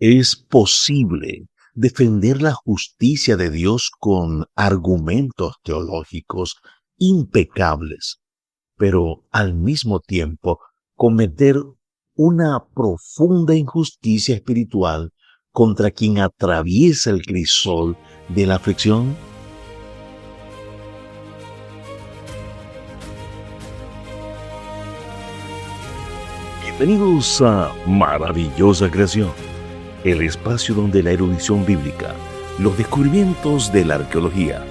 Es posible defender la justicia de Dios con argumentos teológicos impecables, pero al mismo tiempo cometer una profunda injusticia espiritual contra quien atraviesa el crisol de la aflicción. Bienvenidos a Maravillosa Creación, el espacio donde la erudición bíblica, los descubrimientos de la arqueología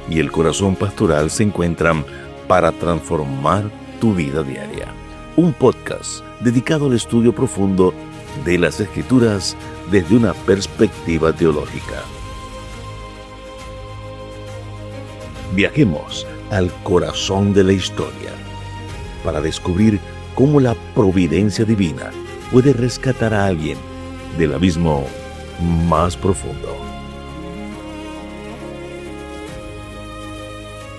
y el corazón pastoral se encuentran para transformar tu vida diaria. Un podcast dedicado al estudio profundo de las Escrituras desde una perspectiva teológica. Viajemos al corazón de la historia para descubrir cómo la providencia divina puede rescatar a alguien del abismo más profundo.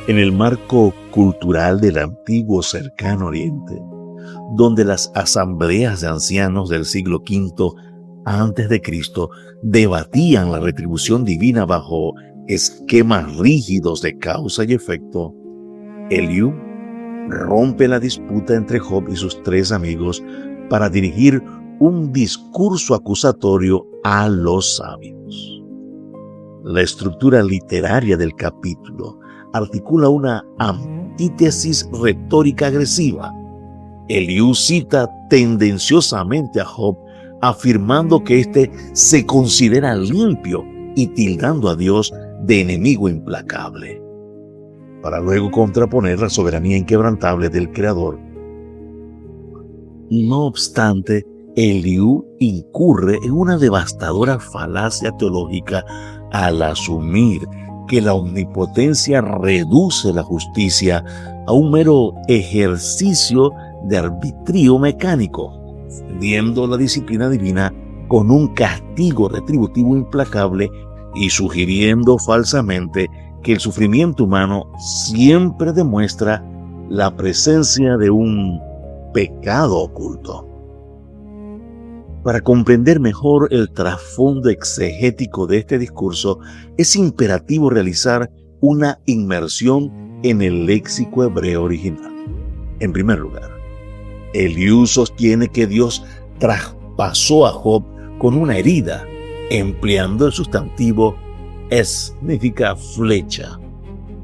En el marco cultural del antiguo cercano Oriente, donde las asambleas de ancianos del siglo V a.C. debatían la retribución divina bajo esquemas rígidos de causa y efecto, Eliú rompe la disputa entre Job y sus tres amigos para dirigir un discurso acusatorio a los sabios. La estructura literaria del capítulo articula una antítesis retórica agresiva. Eliú cita tendenciosamente a Job, afirmando que éste se considera limpio y tildando a Dios de enemigo implacable, para luego contraponer la soberanía inquebrantable del Creador. No obstante, Eliú incurre en una devastadora falacia teológica al asumir que la omnipotencia reduce la justicia a un mero ejercicio de arbitrio mecánico, confundiendo la disciplina divina con un castigo retributivo implacable y sugiriendo falsamente que el sufrimiento humano siempre demuestra la presencia de un pecado oculto. Para comprender mejor el trasfondo exegético de este discurso, es imperativo realizar una inmersión en el léxico hebreo original. En primer lugar, Eliú sostiene que Dios traspasó a Job con una herida, empleando el sustantivo significa flecha,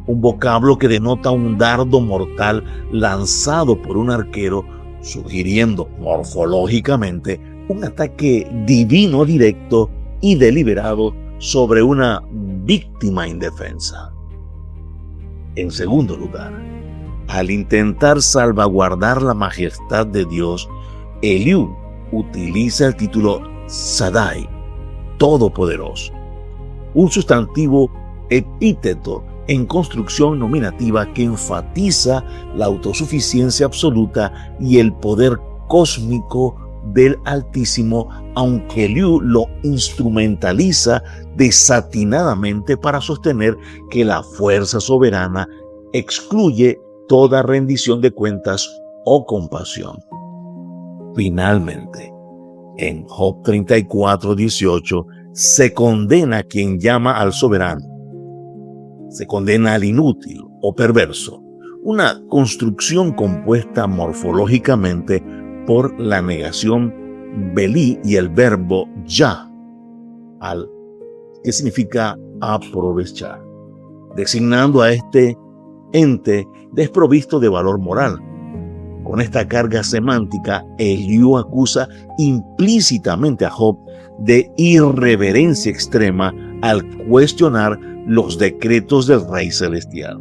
un vocablo que denota un dardo mortal lanzado por un arquero, sugiriendo morfológicamente un ataque divino directo y deliberado sobre una víctima indefensa. En segundo lugar, al intentar salvaguardar la majestad de Dios, Eliú utiliza el título Shaddai, todopoderoso, un sustantivo epíteto en construcción nominativa que enfatiza la autosuficiencia absoluta y el poder cósmico del Altísimo, aunque Eliú lo instrumentaliza desatinadamente para sostener que la fuerza soberana excluye toda rendición de cuentas o compasión. Finalmente, en Job 34:18, se condena a quien llama al soberano. Se condena al inútil o perverso, una construcción compuesta morfológicamente por la negación belí y el verbo ya, que significa aprovechar, designando a este ente desprovisto de valor moral. Con esta carga semántica, Eliú acusa implícitamente a Job de irreverencia extrema al cuestionar los decretos del Rey Celestial.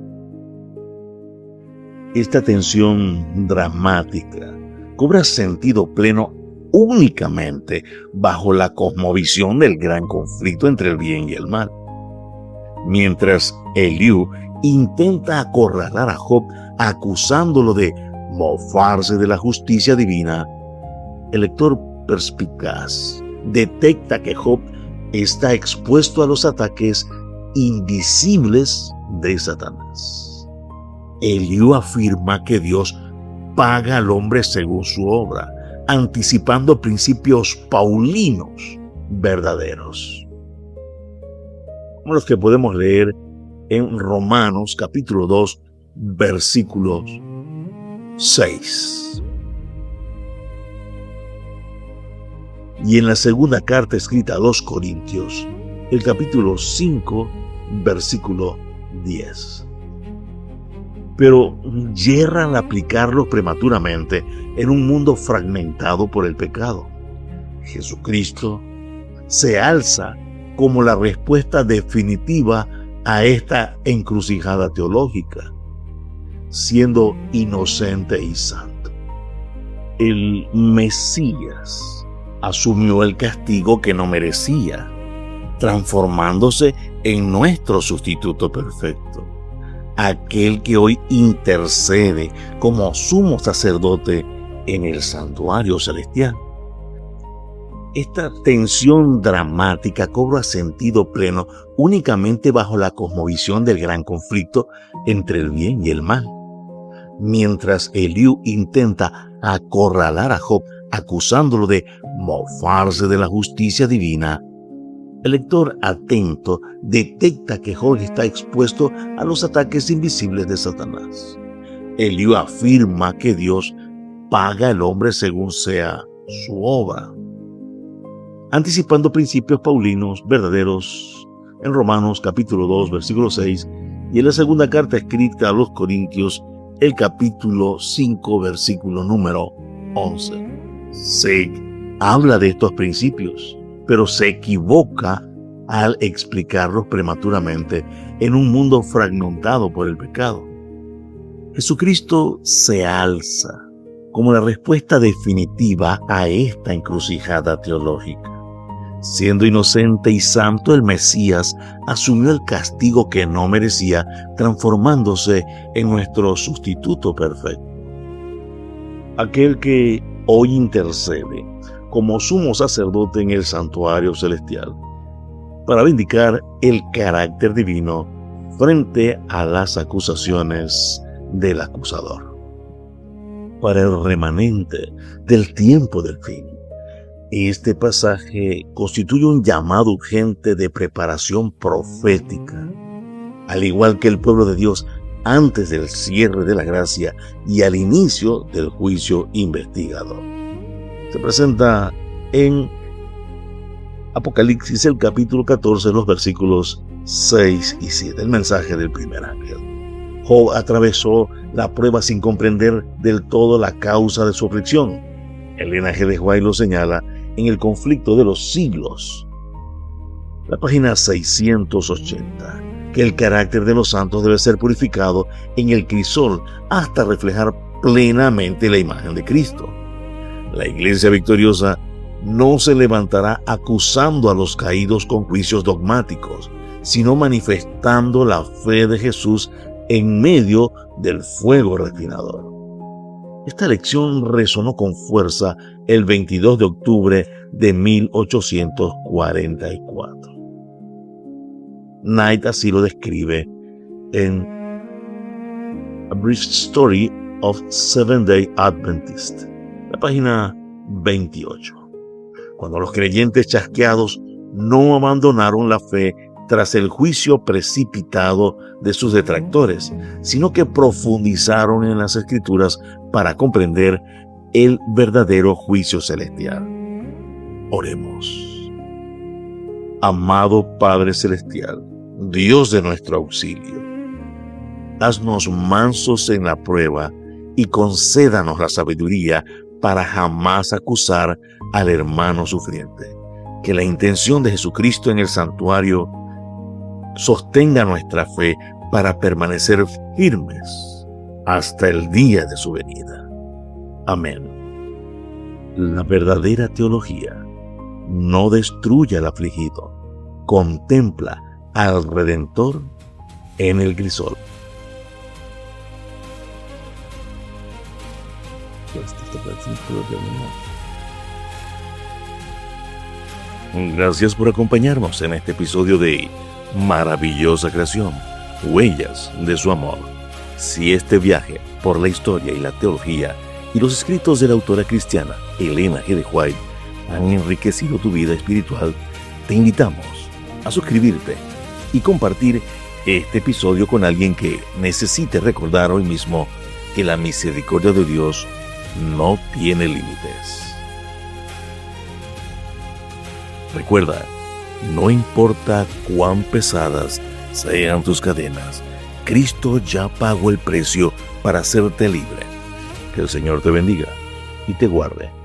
Esta tensión dramática cobra sentido pleno únicamente bajo la cosmovisión del gran conflicto entre el bien y el mal. Mientras Eliú intenta acorralar a Job acusándolo de mofarse de la justicia divina, el lector perspicaz detecta que Job está expuesto a los ataques invisibles de Satanás. Eliú afirma que Dios paga al hombre según su obra, anticipando principios paulinos verdaderos, como los que podemos leer en Romanos capítulo 2, versículos 6. Y en la segunda carta escrita a los Corintios, el capítulo 5, versículo 10. Pero yerra al aplicarlo prematuramente en un mundo fragmentado por el pecado. Jesucristo se alza como la respuesta definitiva a esta encrucijada teológica, siendo inocente y santo. El Mesías asumió el castigo que no merecía, transformándose en nuestro sustituto perfecto, aquel que hoy intercede como sumo sacerdote en el santuario celestial. Esta tensión dramática cobra sentido pleno únicamente bajo la cosmovisión del gran conflicto entre el bien y el mal. Mientras Eliú intenta acorralar a Job acusándolo de mofarse de la justicia divina, el lector atento detecta que Job está expuesto a los ataques invisibles de Satanás. Eliú afirma que Dios paga al hombre según sea su obra, anticipando principios paulinos verdaderos en Romanos capítulo 2, versículo 6, y en la segunda carta escrita a los Corintios, el capítulo 5, versículo número 11. Se habla de estos principios, pero se equivoca al explicarlos prematuramente en un mundo fragmentado por el pecado. Jesucristo se alza como la respuesta definitiva a esta encrucijada teológica. Siendo inocente y santo, el Mesías asumió el castigo que no merecía, transformándose en nuestro sustituto perfecto. Aquel que hoy intercede como sumo sacerdote en el santuario celestial para vindicar el carácter divino frente a las acusaciones del acusador. Para el remanente del tiempo del fin, este pasaje constituye un llamado urgente de preparación profética, al igual que el pueblo de Dios antes del cierre de la gracia y al inicio del juicio investigador. Se presenta en Apocalipsis, el capítulo 14, los versículos 6 y 7, el mensaje del primer ángel. Job atravesó la prueba sin comprender del todo la causa de su aflicción. Elena G. de White lo señala en El conflicto de los siglos, la página 680, que el carácter de los santos debe ser purificado en el crisol hasta reflejar plenamente la imagen de Cristo. La iglesia victoriosa no se levantará acusando a los caídos con juicios dogmáticos, sino manifestando la fe de Jesús en medio del fuego refinador. Esta lección resonó con fuerza el 22 de octubre de 1844. Knight así lo describe en A Brief Story of Seventh-day Adventist, la página 28. Cuando los creyentes chasqueados no abandonaron la fe tras el juicio precipitado de sus detractores, sino que profundizaron en las Escrituras para comprender el verdadero juicio celestial. Oremos. Amado Padre Celestial, Dios de nuestro auxilio, haznos mansos en la prueba y concédanos la sabiduría para jamás acusar al hermano sufriente. Que la intención de Jesucristo en el santuario sostenga nuestra fe para permanecer firmes hasta el día de su venida. Amén. La verdadera teología no destruye al afligido, contempla al Redentor en el crisol. Gracias por acompañarnos en este episodio de Maravillosa Creación, Huellas de su Amor. Si este viaje por la historia y la teología y los escritos de la autora cristiana Elena G. de White han enriquecido tu vida espiritual, te invitamos a suscribirte y compartir este episodio con alguien que necesite recordar hoy mismo que la misericordia de Dios no tiene límites. Recuerda, no importa cuán pesadas sean tus cadenas, Cristo ya pagó el precio para hacerte libre. Que el Señor te bendiga y te guarde.